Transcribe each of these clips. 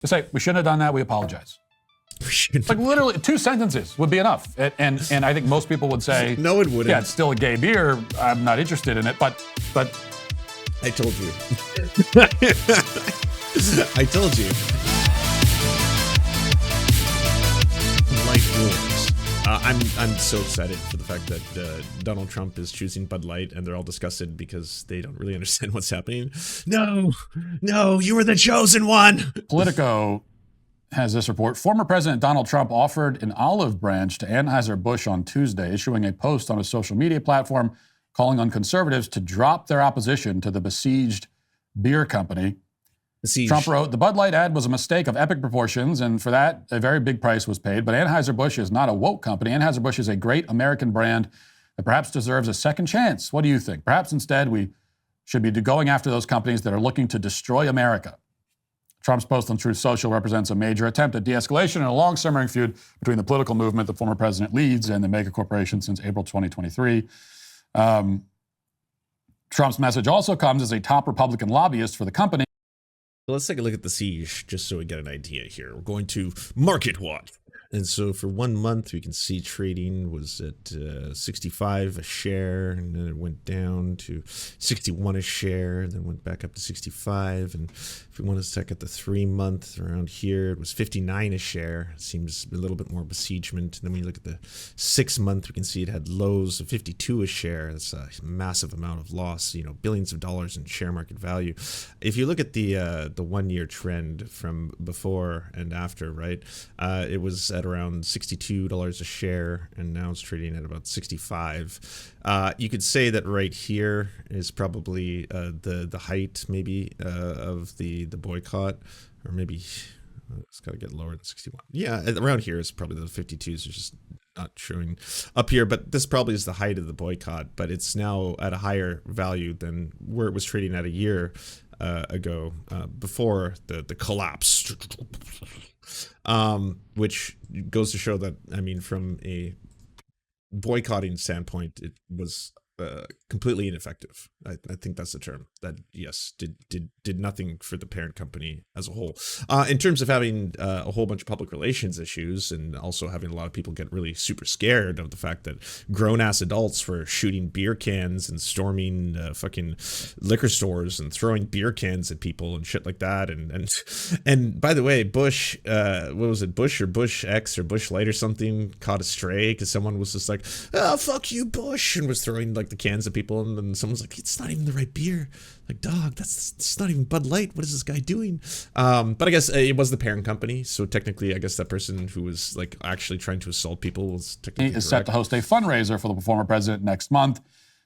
Just say, we shouldn't have done that. We apologize. Like literally 2 sentences would be enough. And I think most people would say, no, it wouldn't. Yeah, it's still a gay beer. I'm not interested in it. But I told you. I told you. Light wars. I'm so excited for the fact that Donald Trump is choosing Bud Light, and they're all disgusted because they don't really understand what's happening. No, you were the chosen one. Politico has this report. Former President Donald Trump offered an olive branch to Anheuser-Busch on Tuesday, issuing a post on a social media platform calling on conservatives to drop their opposition to the besieged beer company. Trump wrote, the Bud Light ad was a mistake of epic proportions, and for that, a very big price was paid. But Anheuser-Busch is not a woke company. Anheuser-Busch is a great American brand that perhaps deserves a second chance. What do you think? Perhaps instead we should be going after those companies that are looking to destroy America. Trump's post on Truth Social represents a major attempt at de-escalation and a long simmering feud between the political movement the former president leads and the mega corporation since April 2023. Trump's message also comes as a top Republican lobbyist for the company. Let's take a look at the siege just so we get an idea here. We're going to market watch. And so for 1 month, we can see trading was at 65 a share, and then it went down to 61 a share, and then went back up to 65. And if we want to check at the 3 month around here, it was 59 a share. It seems a little bit more besiegement. And then when you look at the 6 month, we can see it had lows of 52 a share. That's a massive amount of loss, billions of dollars in share market value. If you look at the 1 year trend from before and after, right, it was at around $62 a share, and now it's trading at about 65. You could say that right here is probably the height maybe of the boycott, or maybe it's got to get lower than 61. Yeah, around here is probably the 52s are just not showing up here, but this probably is the height of the boycott, but it's now at a higher value than where it was trading at a year ago, before the collapse. Which goes to show that, from a boycotting standpoint, it was completely ineffective. I think that's the term. That, yes, did nothing for the parent company as a whole. In terms of having a whole bunch of public relations issues, and also having a lot of people get really super scared of the fact that grown-ass adults were shooting beer cans and storming fucking liquor stores and throwing beer cans at people and shit like that. And by the way, Bush, what was it, Bush or Bush X or Bush Light or something, caught a stray because someone was just like, oh, fuck you, Bush, and was throwing like the cans at people, and then someone's like, it's not even the right beer. Like, dog, it's not even Bud Light. What is this guy doing? But I guess it was the parent company, so technically, I guess that person who was like actually trying to assault people was technically is set to host a fundraiser for the former president next month,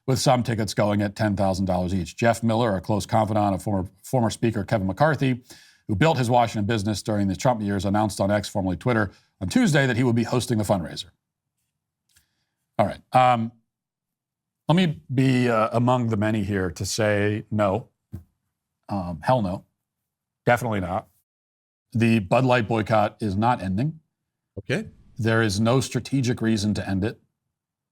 with some tickets going at $10,000 each. Jeff Miller, a close confidant of former Speaker Kevin McCarthy, who built his Washington business during the Trump years, announced on X, formerly Twitter, on Tuesday that he would be hosting the fundraiser. All right. Let me be among the many here to say no. Hell no. Definitely not. The Bud Light boycott is not ending. Okay. There is no strategic reason to end it.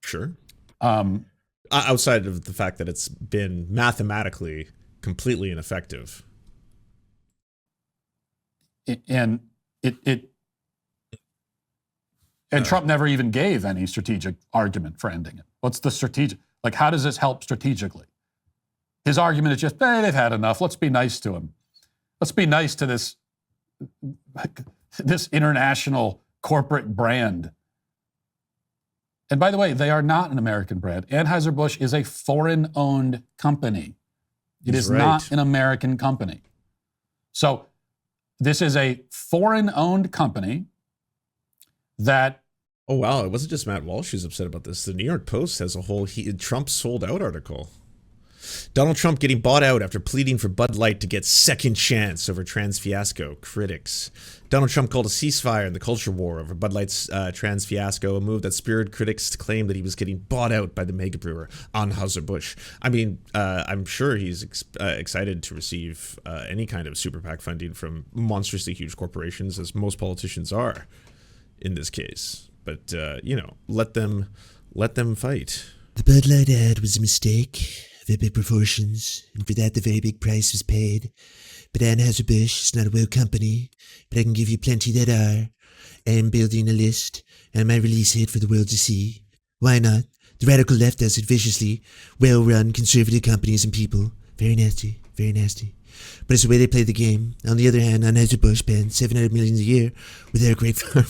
Sure. Outside of the fact that it's been mathematically completely ineffective. And Trump never even gave any strategic argument for ending it. What's the strategic? Like, how does this help strategically? His argument is just, they've had enough. Let's be nice to him. Let's be nice to this international corporate brand. And by the way, they are not an American brand. Anheuser-Busch is a foreign-owned company. It is not an American company. So this is a foreign-owned company that... Oh, wow. It wasn't just Matt Walsh who's upset about this. The New York Post has a whole Trump sold out article. Donald Trump getting bought out after pleading for Bud Light to get second chance over trans fiasco. Critics. Donald Trump called a ceasefire in the culture war over Bud Light's trans fiasco, a move that spurred critics to claim that he was getting bought out by the mega brewer Anheuser-Busch. I'm sure he's excited to receive any kind of super PAC funding from monstrously huge corporations, as most politicians are in this case. But, let them fight. The Bud Light ad was a mistake of epic proportions, and for that the very big price was paid. but Anheuser-Busch is not a real company, but I can give you plenty that are. I am building a list, and I might release it for the world to see. Why not? The radical left does it viciously. Well-run conservative companies and people. Very nasty, very nasty. But it's the way they play the game. On the other hand, Anheuser-Busch spends $700 million a year with their great farm.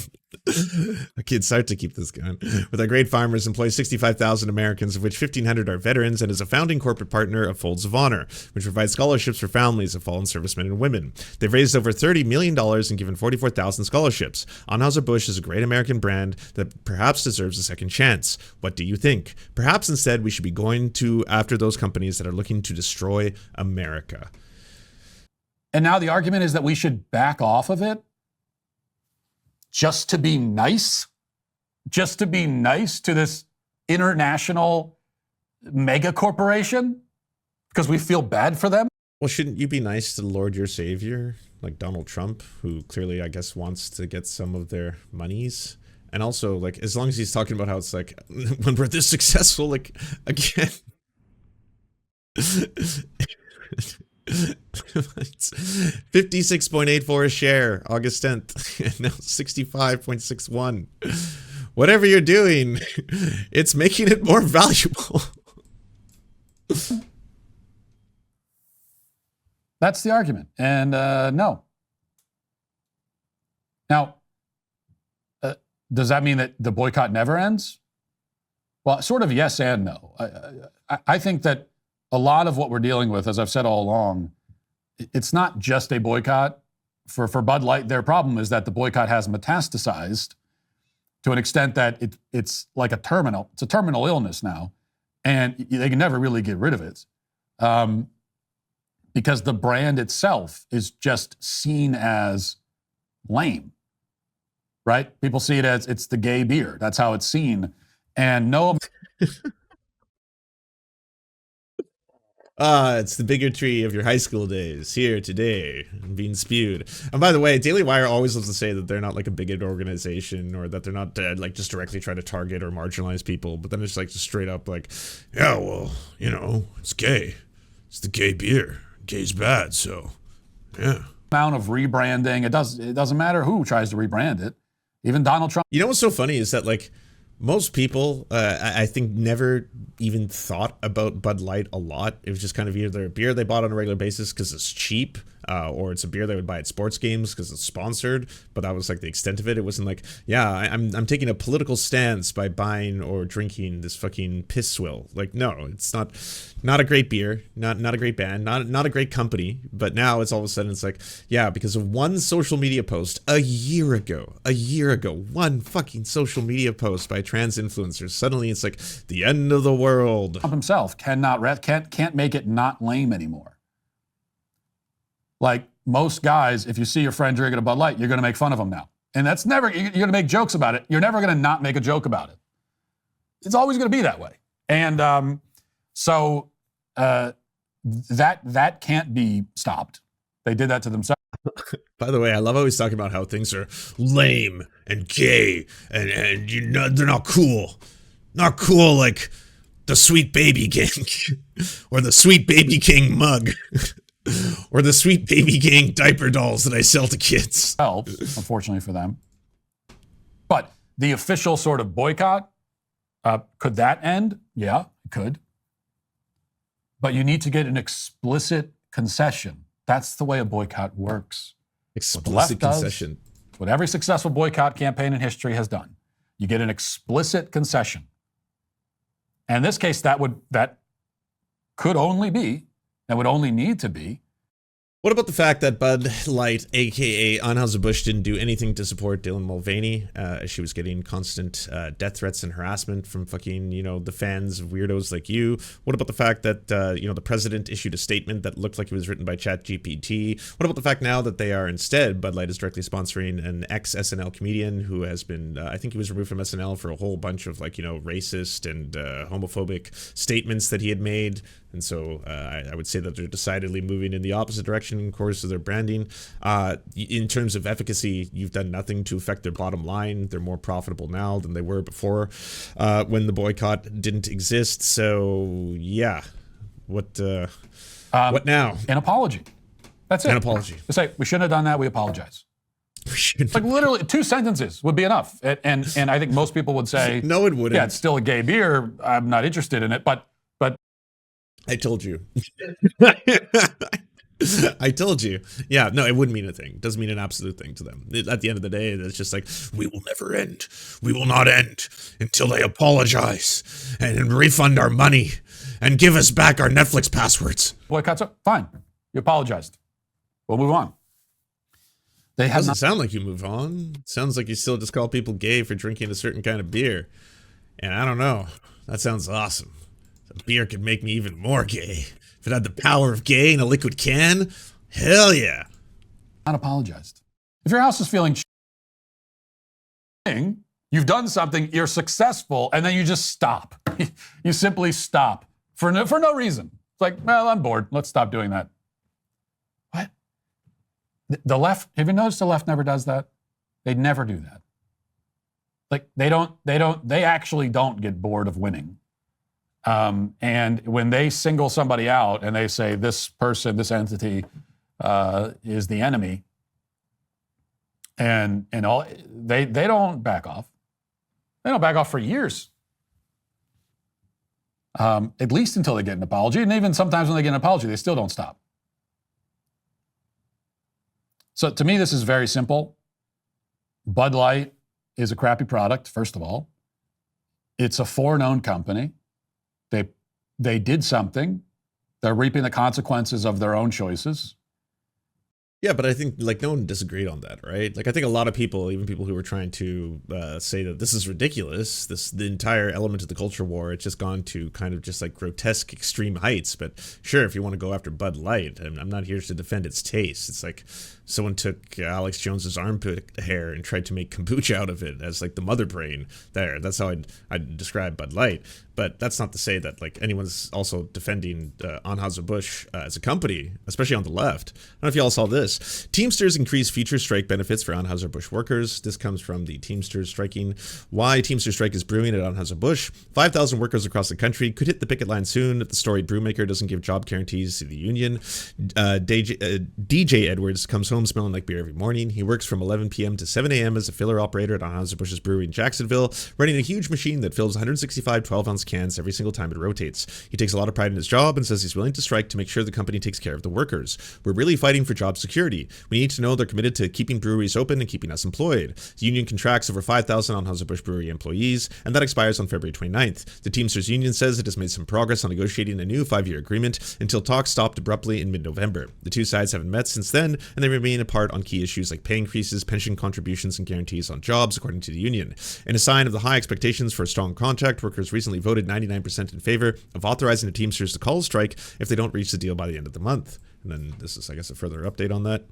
I can't start to keep this going. With our great farmers employs 65,000 Americans, of which 1,500 are veterans, and is a founding corporate partner of Folds of Honor, which provides scholarships for families of fallen servicemen and women. They've raised over $30 million and given 44,000 scholarships. Anheuser-Busch is a great American brand that perhaps deserves a second chance. What do you think? Perhaps instead we should be going after those companies that are looking to destroy America. And now the argument is that we should back off of it just to be nice? Just to be nice to this international mega corporation? Because we feel bad for them? Well, shouldn't you be nice to the Lord your Savior, like Donald Trump, who clearly, I guess, wants to get some of their monies? And also, like, as long as he's talking about how it's like, when we're this successful, like, again... 56.84 a share, August 10th, and now 65.61. Whatever you're doing, it's making it more valuable. That's the argument. And no. Now, does that mean that the boycott never ends? Well, sort of yes and no. I think that a lot of what we're dealing with, as I've said all along, it's not just a boycott. For Bud Light, their problem is that the boycott has metastasized to an extent that it's like it's a terminal illness now, and they can never really get rid of it because the brand itself is just seen as lame, right? People see it as it's the gay beer. That's how it's seen. And no... It's the bigotry of your high school days here today being spewed. And by the way, Daily Wire always loves to say that they're not like a bigot organization or that they're not like just directly trying to target or marginalize people. But then it's like just straight up like, yeah, well, you know, it's gay. It's the gay beer. Gay's bad. So, yeah. Amount of rebranding. It doesn't matter who tries to rebrand it. Even Donald Trump. You know what's so funny is that like most people, I think, never even thought about Bud Light a lot. It was just kind of either a beer they bought on a regular basis because it's cheap, or it's a beer they would buy at sports games because it's sponsored. But that was like the extent of it. It wasn't like, yeah, I'm taking a political stance by buying or drinking this fucking piss swill. Like, no, it's not a great beer, not a great band, not a great company. But now it's all of a sudden it's like, yeah, because of one social media post a year ago, one fucking social media post by trans influencers. Suddenly it's like the end of the world. Trump himself can't make it not lame anymore. Like most guys, if you see your friend drinking a Bud Light, you're going to make fun of him now. And that's never, you're going to make jokes about it. You're never going to not make a joke about it. It's always going to be that way. And so that can't be stopped. They did that to themselves. By the way, I love how he's talking about how things are lame and gay and you know, they're not cool. Not cool like the Sweet Baby Gang or the Sweet Baby King mug or the Sweet Baby Gang diaper dolls that I sell to kids. Helps, unfortunately for them. But the official sort of boycott, could that end? Yeah, it could. But you need to get an explicit concession. That's the way a boycott works. Explicit concession. What every successful boycott campaign in history has done. You get an explicit concession. And in this case, that would only need to be. What about the fact that Bud Light, aka Anheuser-Busch, didn't do anything to support Dylan Mulvaney as she was getting constant death threats and harassment from fucking, you know, the fans of weirdos like you? What about the fact that, you know, the president issued a statement that looked like it was written by ChatGPT? What about the fact now that they are instead, Bud Light is directly sponsoring an ex-SNL comedian who has been, I think he was removed from SNL for a whole bunch of like, you know, racist and homophobic statements that he had made. And so I would say that they're decidedly moving in the opposite direction, of course, of their branding. In terms of efficacy, you've done nothing to affect their bottom line. They're more profitable now than they were before when the boycott didn't exist. So, yeah. What now? An apology. That's it. An apology. Just say, we shouldn't have done that. We apologize. We shouldn't. Like literally 2 sentences would be enough. And I think most people would say, No, it wouldn't. yeah, it's still a gay beer. I'm not interested in it. But I told you. I told you. Yeah, no, it wouldn't mean a thing. It doesn't mean an absolute thing to them. At the end of the day, it's just like, we will never end. We will not end until they apologize and refund our money and give us back our Netflix passwords. boycotts up. Fine. You apologized. We'll move on. They have Doesn't not, sound like you move on. It sounds like you still just call people gay for drinking a certain kind of beer. And I don't know. That sounds awesome. A beer could make me even more gay. If it had the power of gay in a liquid can, hell yeah. not apologized. If your house is feeling you've done something, you're successful, and then you just stop. You simply stop for no reason. It's like, well, I'm bored. Let's stop doing that. What? The left, have you noticed the left never does that? They never do that. Like they actually don't get bored of winning. And when they single somebody out and they say this person, this entity is the enemy, and all, they don't back off. They don't back off for years. At least until they get an apology, and even sometimes when they get an apology, they still don't stop. So to me, this is very simple. Bud Light is a crappy product, first of all. It's a foreknown company. They did something. They're reaping the consequences of their own choices. Yeah, but I think like no one disagreed on that, right? Like I think a lot of people, even people who were trying to say that this is ridiculous, the entire element of the culture war, it's just gone to kind of just like grotesque extreme heights. But sure, if you want to go after Bud Light, I'm not here to defend its taste. It's like someone took Alex Jones's armpit hair and tried to make kombucha out of it as like the mother brain there. That's how I'd describe Bud Light. But that's not to say that like anyone's also defending Anheuser-Busch as a company, especially on the left. I don't know if you all saw this. Teamsters increase future strike benefits for Anheuser-Busch workers. This comes from the Teamsters striking. Why Teamster strike is brewing at Anheuser-Busch. 5,000 workers across the country could hit the picket line soon if the storied brewmaker doesn't give job guarantees to the union. DJ Edwards comes home smelling like beer every morning. He works from 11 p.m. to 7 a.m. as a filler operator at Anheuser-Busch's brewery in Jacksonville, running a huge machine that fills 165 12-ounce cans every single time it rotates. He takes a lot of pride in his job and says he's willing to strike to make sure the company takes care of the workers. We're really fighting for job security. We need to know they're committed to keeping breweries open and keeping us employed. The union contracts over 5,000 Anheuser-Busch brewery employees, and that expires on February 29th. The Teamsters union says it has made some progress on negotiating a new 5-year agreement until talks stopped abruptly in mid-November. The two sides haven't met since then, and they remain apart on key issues like pay increases, pension contributions, and guarantees on jobs, according to the union. In a sign of the high expectations for a strong contract, workers recently voted 99% in favor of authorizing the Teamsters to call a strike if they don't reach the deal by the end of the month. And then this is, I guess, a further update on that.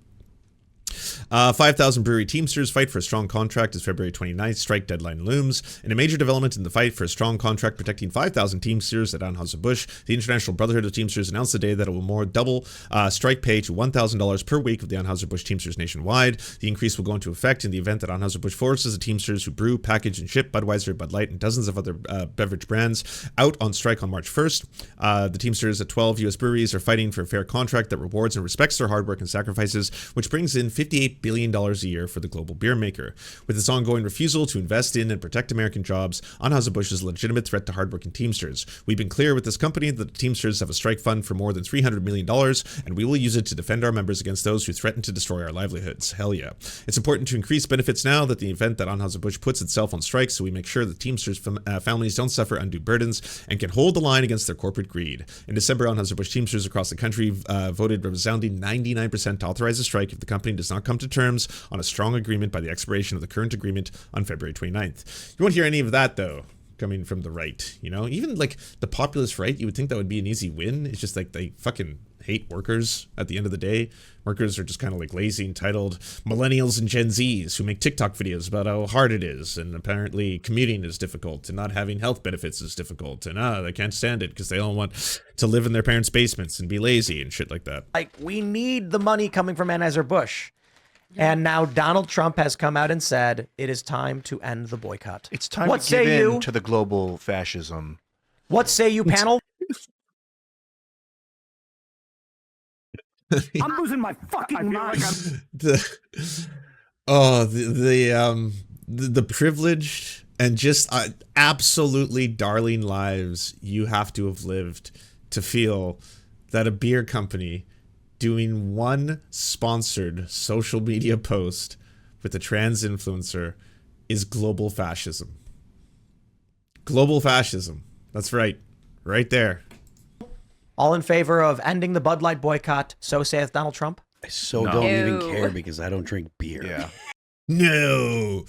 5,000 brewery Teamsters fight for a strong contract as February 29th strike deadline looms. In a major development in the fight for a strong contract protecting 5,000 Teamsters at Anheuser-Busch, the International Brotherhood of Teamsters announced today that it will more double strike pay to $1,000 per week of the Anheuser-Busch Teamsters nationwide. The increase will go into effect in the event that Anheuser-Busch forces the Teamsters who brew, package, and ship Budweiser, Bud Light, and dozens of other beverage brands out on strike on March 1st. The Teamsters at 12 U.S. breweries are fighting for a fair contract that rewards and respects their hard work and sacrifices, which brings in $58 billion a year for the global beer maker. With its ongoing refusal to invest in and protect American jobs, Anheuser-Busch is a legitimate threat to hardworking Teamsters. We've been clear with this company that the Teamsters have a strike fund for more than $300 million, and we will use it to defend our members against those who threaten to destroy our livelihoods. Hell yeah. It's important to increase benefits now that the event that Anheuser-Busch puts itself on strike, so we make sure that Teamsters families don't suffer undue burdens and can hold the line against their corporate greed. In December, Anheuser-Busch Teamsters across the country voted a resounding 99% to authorize a strike if the company does not come to terms on a strong agreement by the expiration of the current agreement on February 29th. You won't hear any of that, though, coming from the right. You know, even like the populist right, you would think that would be an easy win. It's just like they fucking hate workers at the end of the day. Workers are just kind of like lazy, entitled millennials and Gen Zs who make TikTok videos about how hard it is, and apparently commuting is difficult, and not having health benefits is difficult, and they can't stand it because they all want to live in their parents' basements and be lazy and shit like that. Like, we need the money coming from Anheuser-Busch. And now Donald Trump has come out and said it is time to end the boycott. It's time to give in to the global fascism. What say you, panel? I'm losing my fucking mind. The privileged and just absolutely darling lives you have to have lived to feel that a beer company doing one sponsored social media post with a trans influencer is global fascism. Global fascism. That's right. Right there. All in favor of ending the Bud Light boycott, so saith Donald Trump? I don't even care because I don't drink beer. Yeah. No,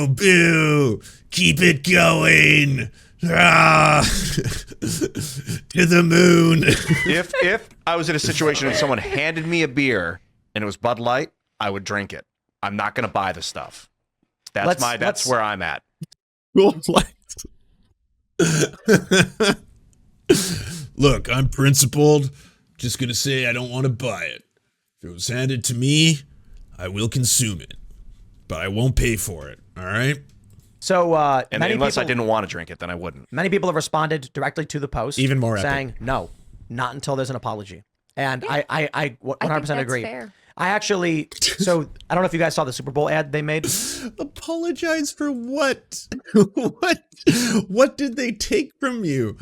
boo, keep it going. Ah, to the moon. If I was in a situation and someone handed me a beer and it was Bud Light, I would drink it. I'm not going to buy the stuff. That's where I'm at. Look, I'm principled. Just gonna say I don't want to buy it. If it was handed to me, I will consume it, but I won't pay for it. All right. So, Unless I didn't want to drink it, then I wouldn't. Many people have responded directly to the post, even more saying epic. No, not until there's an apology. And I 100% agree. Fair. I actually, so I don't know if you guys saw the Super Bowl ad they made. Apologize for what? What did they take from you?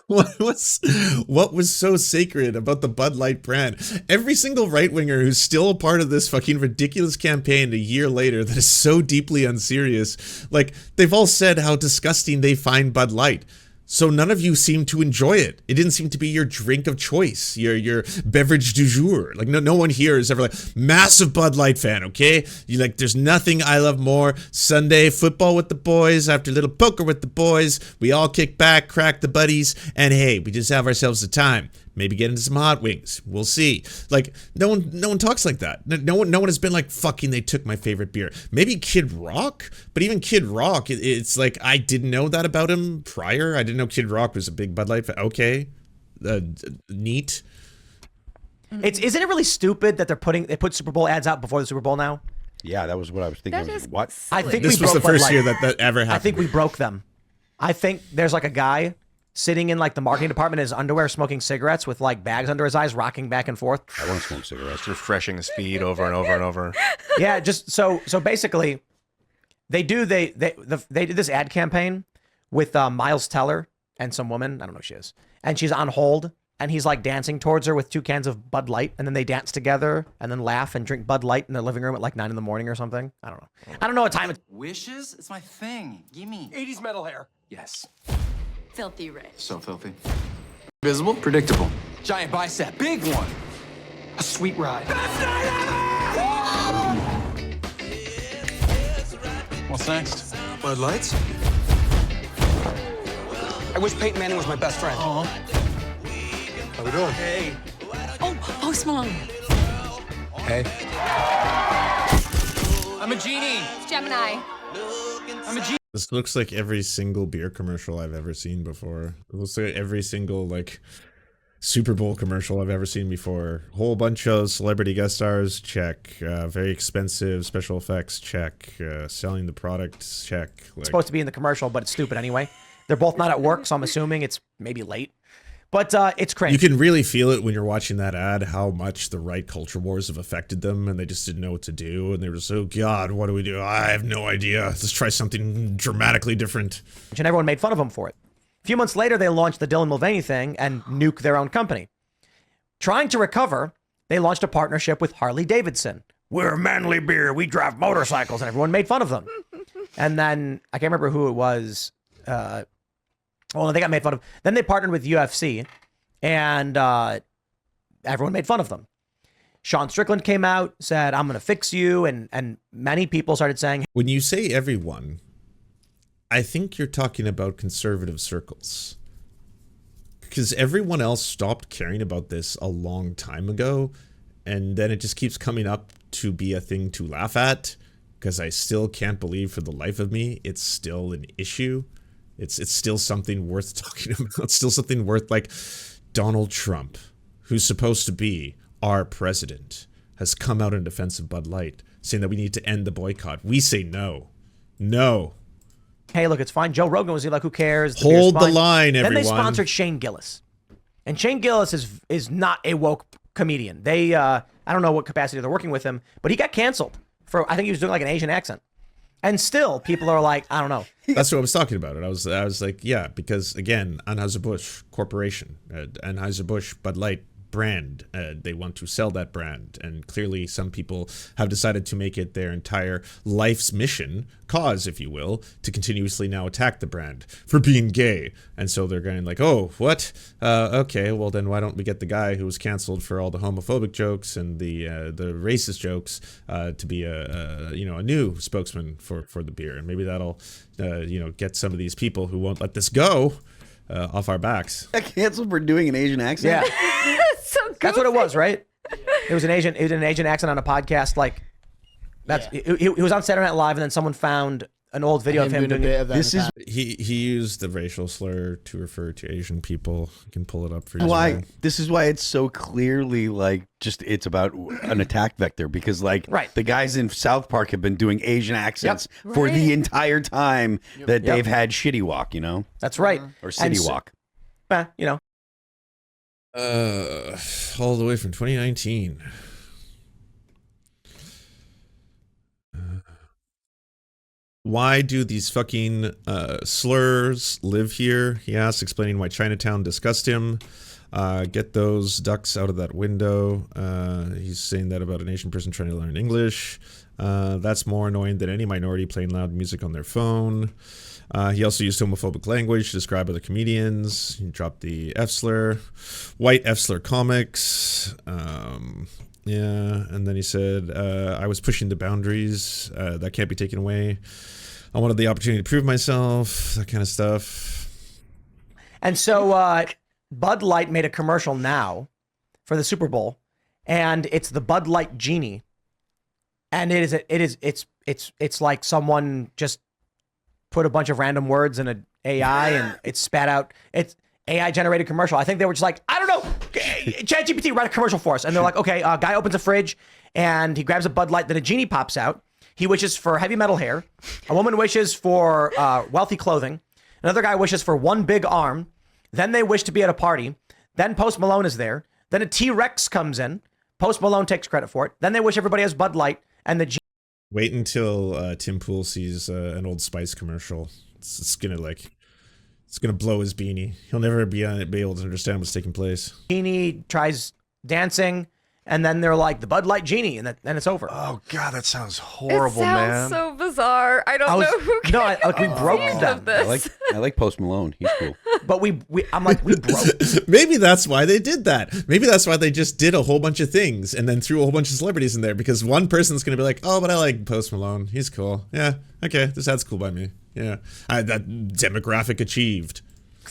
What was so sacred about the Bud Light brand? Every single right winger who's still a part of this fucking ridiculous campaign a year later that is so deeply unserious, like they've all said how disgusting they find Bud Light. So none of you seem to enjoy it. It didn't seem to be your drink of choice, your beverage du jour. Like no one here is ever like massive Bud Light fan, okay? You like there's nothing I love more. Sunday football with the boys, after a little poker with the boys, we all kick back, crack the buddies, and hey, we just have ourselves a time. Maybe get into some hot wings. We'll see. Like no one talks like that. No one has been like fucking they took my favorite beer. Maybe Kid Rock, but even Kid Rock, it's like I didn't know that about him prior. I didn't know Kid Rock was a big Bud Light fan. Okay, neat. Isn't it really stupid that they put Super Bowl ads out before the Super Bowl now? Yeah, that was what I was thinking. That is What? I think This we was broke the first Bud year Light. that ever happened. I think we broke them. I think there's like a guy sitting in like the marketing department in his underwear, smoking cigarettes with like bags under his eyes, rocking back and forth. I want to smoke cigarettes. Just refreshing his feed over and over and over. Yeah, just so basically, they did this ad campaign with Miles Teller and some woman, I don't know who she is, and she's on hold, and he's like dancing towards her with 2 cans of Bud Light, and then they dance together and then laugh and drink Bud Light in their living room at like 9 a.m. or something. I don't know what time it's. Wishes? It's my thing. Gimme. 80s metal hair. Yes. Filthy rich. So filthy. Visible, predictable. Giant bicep, big one. A sweet ride. What's next? Bud Lights? I wish Peyton Manning was my best friend. Aw. How we doing? Hey. Oh, Post Malone. Hey. I'm a genie. Gemini. I'm a genie. This looks like every single beer commercial I've ever seen before. It looks like every single like Super Bowl commercial I've ever seen before. Whole bunch of celebrity guest stars, check. Very expensive special effects, check. Selling the product, check. It's supposed to be in the commercial, but it's stupid anyway. They're both not at work, so I'm assuming it's maybe late. But it's crazy. You can really feel it when you're watching that ad, how much the right culture wars have affected them, and they just didn't know what to do, and they were just, oh God, what do we do? I have no idea. Let's try something dramatically different. And everyone made fun of them for it. A few months later, they launched the Dylan Mulvaney thing and nuked their own company. Trying to recover, they launched a partnership with Harley Davidson. We're manly beer. We drive motorcycles, and everyone made fun of them. And then I can't remember who it was. Well, they got made fun of. Then they partnered with UFC, and everyone made fun of them. Sean Strickland came out, said, I'm going to fix you, and many people started saying... When you say everyone, I think you're talking about conservative circles. Because everyone else stopped caring about this a long time ago, and then it just keeps coming up to be a thing to laugh at, because I still can't believe for the life of me it's still an issue. It's still something worth talking about. It's still something worth, like, Donald Trump, who's supposed to be our president, has come out in defense of Bud Light, saying that we need to end the boycott. We say no. No. Hey, look, it's fine. Joe Rogan was like, who cares? Hold the line, everyone. Then they sponsored Shane Gillis. And Shane Gillis is not a woke comedian. They, I don't know what capacity they're working with him, but he got canceled for, I think he was doing like an Asian accent. And still, people are like, I don't know. That's what I was talking about. I was like, yeah, because again, Anheuser-Busch Corporation, Anheuser-Busch Bud Light brand, they want to sell that brand, and clearly some people have decided to make it their entire life's mission, cause, if you will, to continuously now attack the brand for being gay. And so they're going like, oh, what? Okay, well then why don't we get the guy who was canceled for all the homophobic jokes and the racist jokes to be a new spokesman for the beer, and maybe that'll get some of these people who won't let this go off our backs. Got canceled for doing an Asian accent. Yeah. So goofy. That's what it was, right? It was an Asian accent on a podcast. Like, that's he was on Saturday Night Live, and then someone found an old video of him doing it. This is He used the racial slur to refer to Asian people. You can pull it up for you. why. This is why it's so clearly like just it's about an attack vector, because like Right. the guys in South Park have been doing Asian accents for Right. the entire time that they've had Shitty Walk, That's right. or City And so- Walk. All the way from 2019. Why do these fucking slurs live here? He asks, explaining why Chinatown disgust him. Get those ducks out of that window. He's saying that about an Asian person trying to learn English. That's more annoying than any minority playing loud music on their phone. He also used homophobic language to describe other comedians. He dropped the F slur. White F slur comics. Yeah, and then he said, I was pushing the boundaries. That can't be taken away. I wanted the opportunity to prove myself, that kind of stuff. And so Bud Light made a commercial now for the Super Bowl, and it's the Bud Light Genie. And it's like someone just put a bunch of random words in an AI and it spat out. It's AI generated commercial. I think they were just like, I don't know, ChatGPT, write a commercial for us. And they're like, okay, guy opens a fridge and he grabs a Bud Light, then a genie pops out. He wishes for heavy metal hair. A woman wishes for wealthy clothing. Another guy wishes for one big arm. Then they wish to be at a party. Then Post Malone is there. Then a T-Rex comes in. Post Malone takes credit for it. Then they wish everybody has Bud Light. And the Wait until Tim Pool sees an Old Spice commercial. It's gonna blow his beanie. He'll never be able to understand what's taking place. genie tries dancing. And then they're like, the Bud Light Genie. And then it's over. Oh, God, that sounds horrible, it man. sounds so bizarre. I don't know who No, we broke conceived them. of this. I like Post Malone. He's cool. But I'm like, we broke. Maybe that's why they did that. Maybe that's why they just did a whole bunch of things and then threw a whole bunch of celebrities in there, because one person's going to be like, oh, but I like Post Malone. He's cool. Yeah, okay, this ad's cool by me. Yeah, that demographic achieved.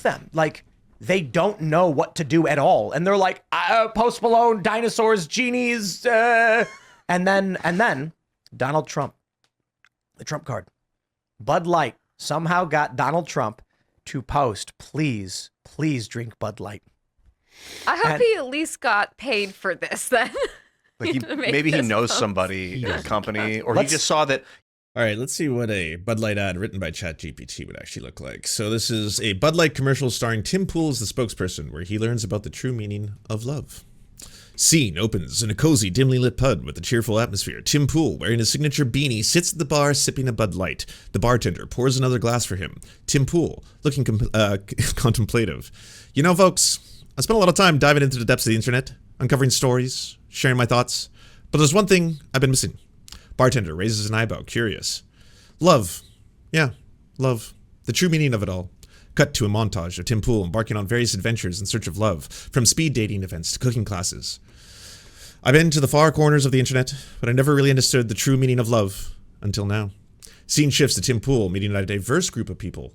Them. Like, they don't know what to do at all. And they're like, Post Malone, dinosaurs, genies. And then Donald Trump, the Trump card. Bud Light somehow got Donald Trump to post, please drink Bud Light. I hope he at least got paid for this then. Like maybe he knows somebody in a company, or he just saw that. All right, let's see what a Bud Light ad written by ChatGPT would actually look like. So this is a Bud Light commercial starring Tim Pool as the spokesperson, where he learns about the true meaning of love. Scene opens in a cozy, dimly lit pub with a cheerful atmosphere. Tim Pool, wearing his signature beanie, sits at the bar sipping a Bud Light. The bartender pours another glass for him. Tim Pool, looking contemplative. You know, folks, I spent a lot of time diving into the depths of the internet, uncovering stories, sharing my thoughts. But there's one thing I've been missing. Bartender raises an eyebrow, curious. Love. Yeah, love. The true meaning of it all. Cut to a montage of Tim Pool embarking on various adventures in search of love, from speed dating events to cooking classes. I've been to the far corners of the internet, but I never really understood the true meaning of love until now. Scene shifts to Tim Pool meeting a diverse group of people,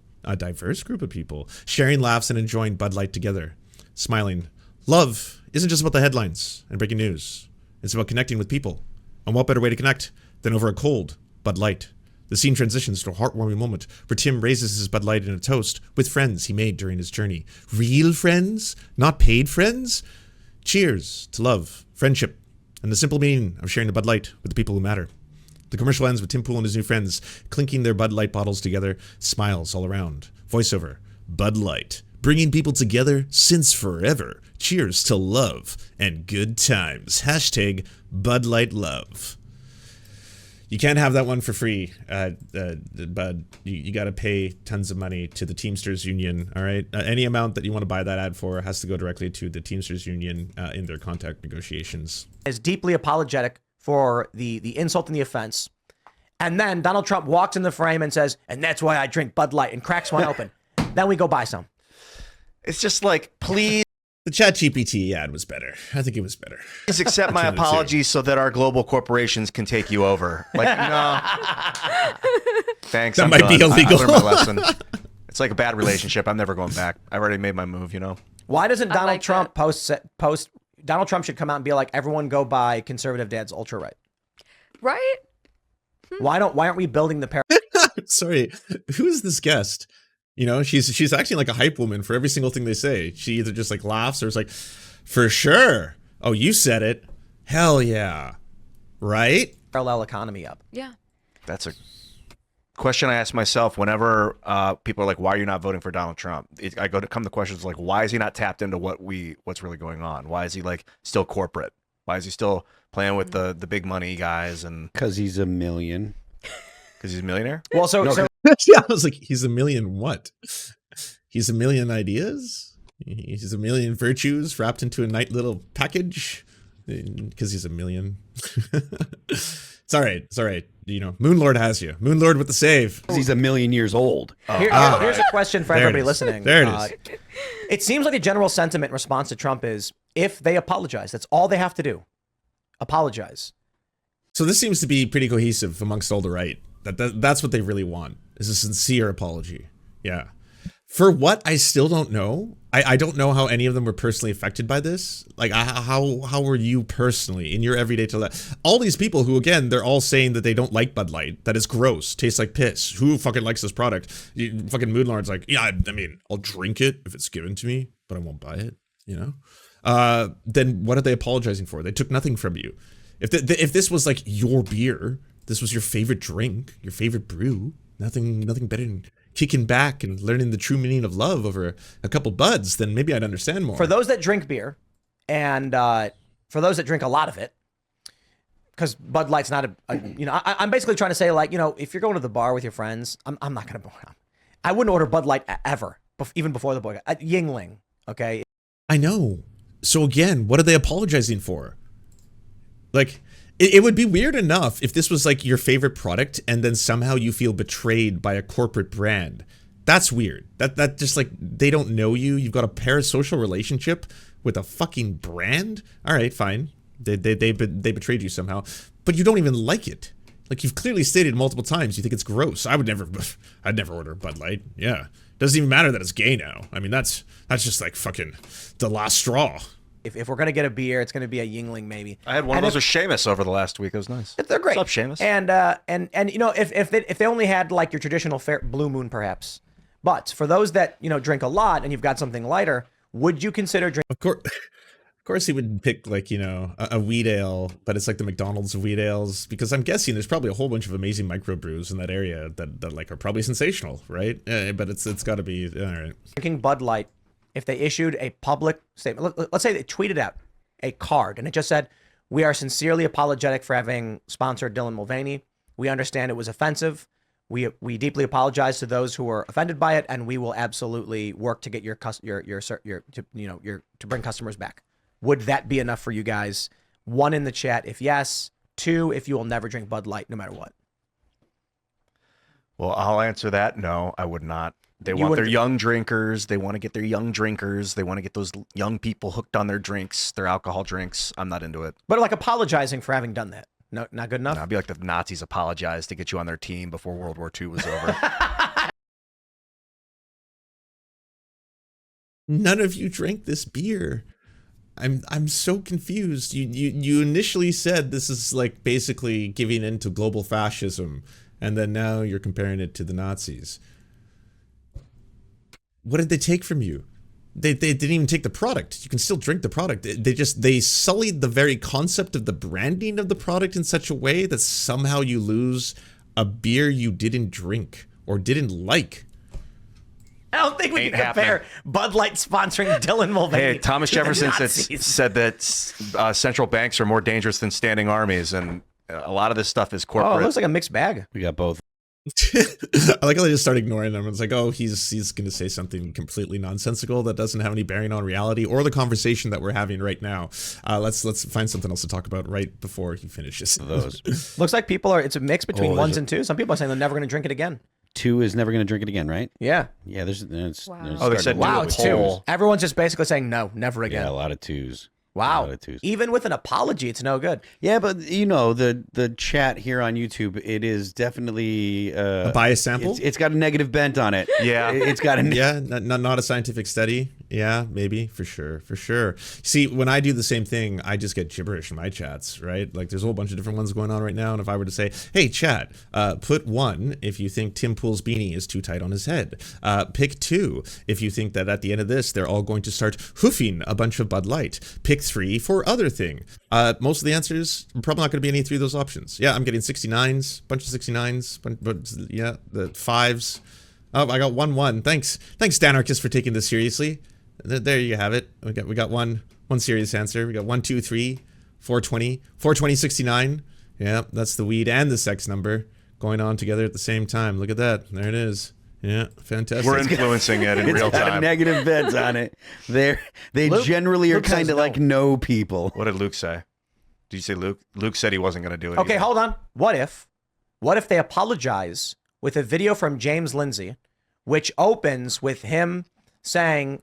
sharing laughs and enjoying Bud Light together. Smiling. Love isn't just about the headlines and breaking news. It's about connecting with people. And what better way to connect than over a cold Bud Light? The scene transitions to a heartwarming moment where Tim raises his Bud Light in a toast with friends he made during his journey. Real friends? Not paid friends? Cheers to love, friendship, and the simple meaning of sharing a Bud Light with the people who matter. The commercial ends with Tim Pool and his new friends clinking their Bud Light bottles together, smiles all around. Voiceover, Bud Light, bringing people together since forever. Cheers to love and good times. Hashtag Bud Light Love. You can't have that one for free, Bud. You got to pay tons of money to the Teamsters Union, all right? Any amount that you want to buy that ad for has to go directly to the Teamsters Union in their contract negotiations. Is deeply apologetic for the insult and the offense. And then Donald Trump walks in the frame and says, and that's why I drink Bud Light, and cracks one open. Then we go buy some. It's just like, please. The ChatGPT ad was better. I think it was better. Please accept my apologies so that our global corporations can take you over. Like, no. Thanks. That might be illegal. I learned my lesson. It's like a bad relationship. I'm never going back. I already made my move, you know? Why doesn't Donald Trump post? Donald Trump should come out and be like, everyone go buy Conservative Dad's Ultra Right. Right? Why aren't we building the pair? Sorry, who is this guest? You know, she's acting like a hype woman for every single thing they say. She either just like laughs or is like, for sure. Oh, you said it. Hell yeah. Right? Parallel economy up. Yeah. That's a question I ask myself whenever people are like, why are you not voting for Donald Trump? I go to come to questions like, why is he not tapped into what's really going on? Why is he like still corporate? Why is he still playing with the big money guys? And because he's a million. Because he's a millionaire? Well, so yeah, I was like, he's a million what? He's a million ideas? He's a million virtues wrapped into a nice little package? Because he's a million. It's all right. It's all right. You know, Moonlord has you. Moonlord with the save. He's a million years old. Here's a question for everybody listening. There it is. It seems like the general sentiment in response to Trump is, if they apologize, that's all they have to do. Apologize. So this seems to be pretty cohesive amongst all the right. That's what they really want, is a sincere apology. Yeah. For what, I still don't know. I don't know how any of them were personally affected by this. Like, how were you personally in your everyday life? All these people who, again, they're all saying that they don't like Bud Light. That is gross. Tastes like piss. Who fucking likes this product? Fucking Moonlord's like, yeah, I mean, I'll drink it if it's given to me, but I won't buy it, you know? Then what are they apologizing for? They took nothing from you. If this was like your beer, this was your favorite drink, your favorite brew, nothing better than kicking back and learning the true meaning of love over a couple buds, then maybe I'd understand more. For those that drink beer, and for those that drink a lot of it, because Bud Light's not you know, I'm basically trying to say, like, you know, if you're going to the bar with your friends, I'm not gonna, I wouldn't order Bud Light ever, even before the boycott. Yingling, okay? I know. So again, what are they apologizing for? Like, it would be weird enough if this was like your favorite product and then somehow you feel betrayed by a corporate brand. That's weird. That just like, they don't know you. You've got a parasocial relationship with a fucking brand. All right, fine. They betrayed you somehow, but you don't even like it. Like, you've clearly stated multiple times you think it's gross. I'd never order Bud Light. Yeah. Doesn't even matter that it's gay now. I mean, that's just like fucking the last straw. If we're gonna get a beer, it's gonna be a Yingling maybe. I had one of those with Seamus over the last week. It was nice. They're great. What's up, Seamus? And you know, if they only had like your traditional Blue Moon perhaps, but for those that, you know, drink a lot and you've got something lighter, would you consider drinking? Of course, he would pick like, you know, a wheat ale, but it's like the McDonald's of wheat ales, because I'm guessing there's probably a whole bunch of amazing microbrews in that area that like are probably sensational, right? But it's got to be all right. Drinking Bud Light, if they issued a public statement, let's say they tweeted out a card and it just said, "We are sincerely apologetic for having sponsored Dylan Mulvaney. We understand it was offensive. We deeply apologize to those who were offended by it, and we will absolutely work to get to bring customers back." Would that be enough for you guys? 1 in the chat if yes, 2 if you will never drink Bud Light no matter what. Well, I'll answer that. No, I would not. They want their young drinkers. They want to get their young drinkers. They want to get those young people hooked on their drinks, their alcohol drinks. I'm not into it. But like apologizing for having done that. No, not good enough? No, I'd be like the Nazis apologized to get you on their team before World War II was over. None of you drank this beer. I'm so confused. You initially said this is like basically giving in to global fascism, and then now you're comparing it to the Nazis. What did they take from you? They didn't even take the product. You can still drink the product. They sullied the very concept of the branding of the product in such a way that somehow you lose a beer you didn't drink or didn't like. I don't think we Ain't can compare happening. Bud Light sponsoring Dylan Mulvaney. Hey, Thomas to the Jefferson Nazis. said that central banks are more dangerous than standing armies, and a lot of this stuff is Oh, corporate. it looks like a mixed bag. We got both. I like how they just start ignoring them. It's like, oh, he's going to say something completely nonsensical that doesn't have any bearing on reality or the conversation that we're having right now. Let's find something else to talk about right before he finishes. Those. Looks like people are. It's a mix between Oh, ones there's and twos. Some people are saying they're never going to drink it again. 2 is never going to drink it again, right? Yeah. Yeah, there's Wow. Oh, they said Wow, do a it's poll. two. Everyone's just basically saying no, never again. Yeah, a lot of 2s. Wow. A lot of 2s. Even with an apology, it's no good. Yeah, but you know, the chat here on YouTube, it is definitely A bias sample? It's got a negative bent on it. Yeah. It's got a Yeah, not a scientific study. Yeah, maybe, for sure. See, when I do the same thing, I just get gibberish in my chats, right? Like, there's a whole bunch of different ones going on right now, and if I were to say, hey, chat, put 1 if you think Tim Pool's beanie is too tight on his head. Pick 2 if you think that at the end of this, they're all going to start hoofing a bunch of Bud Light. Pick 3 for other thing. Most of the answers are probably not going to be any 3 of those options. Yeah, I'm getting 69s, bunch of 69s, but yeah, the 5s. Oh, I got 1-1. Thanks, Danarchist, for taking this seriously. There you have it. We got one serious answer. We got 1, 2, 3, 420, 420, 69. Yeah, that's the weed and the sex number going on together at the same time. Look at that. There it is. Yeah, fantastic. We're influencing it in it's real got a time. negative bent on it. They Luke- generally are Luke says kind of no. like no people. What did Luke say? Did you say Luke? Luke said he wasn't going to do it. Okay, either. hold on. What if they apologize with a video from James Lindsay, which opens with him saying,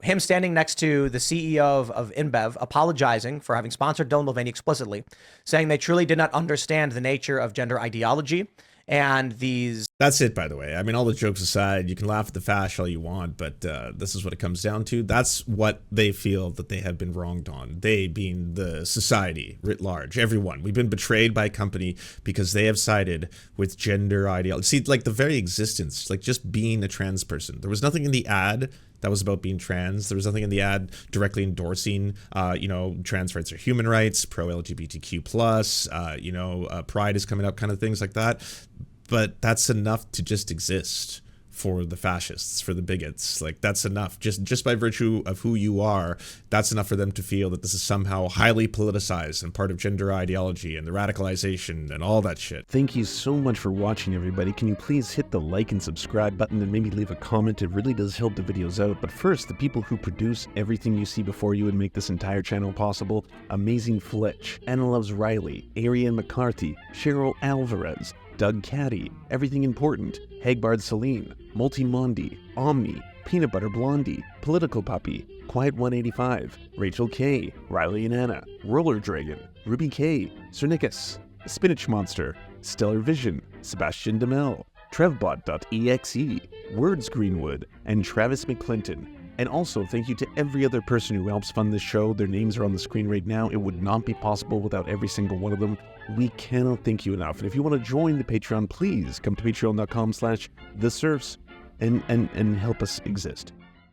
him standing next to the CEO of InBev, apologizing for having sponsored Dylan Mulvaney explicitly, saying they truly did not understand the nature of gender ideology and these. That's it, by the way. I mean, all the jokes aside, you can laugh at the fash all you want, but this is what it comes down to. That's what they feel that they have been wronged on. They being the society writ large, everyone. We've been betrayed by a company because they have sided with gender ideology. See, like the very existence, like just being a trans person. There was nothing in the ad that was about being trans. There was nothing in the ad directly endorsing, trans rights are human rights, pro-LGBTQ+, pride is coming up, kind of things like that. But that's enough to just exist for the fascists, for the bigots. Like, that's enough. Just by virtue of who you are, that's enough for them to feel that this is somehow highly politicized and part of gender ideology and the radicalization and all that shit. Thank you so much for watching, everybody. Can you please hit the like and subscribe button and maybe leave a comment? It really does help the videos out. But first, the people who produce everything you see before you and make this entire channel possible: Amazing Fletch, Anna Loves Riley, Ariane McCarthy, Cheryl Alvarez, Doug Caddy, Everything Important, Hagbard Celine, Multimondi, Omni, Peanut Butter Blondie, Political Puppy, Quiet 185, Rachel K, Riley and Anna, Roller Dragon, Ruby K, Cernicus, Spinach Monster, Stellar Vision, Sebastian DeMel, Trevbot.exe, Words Greenwood, and Travis McClinton. And also, thank you to every other person who helps fund this show. Their names are on the screen right now. It would not be possible without every single one of them. We cannot thank you enough. And if you want to join the Patreon, please come to patreon.com/theserfs and help us exist.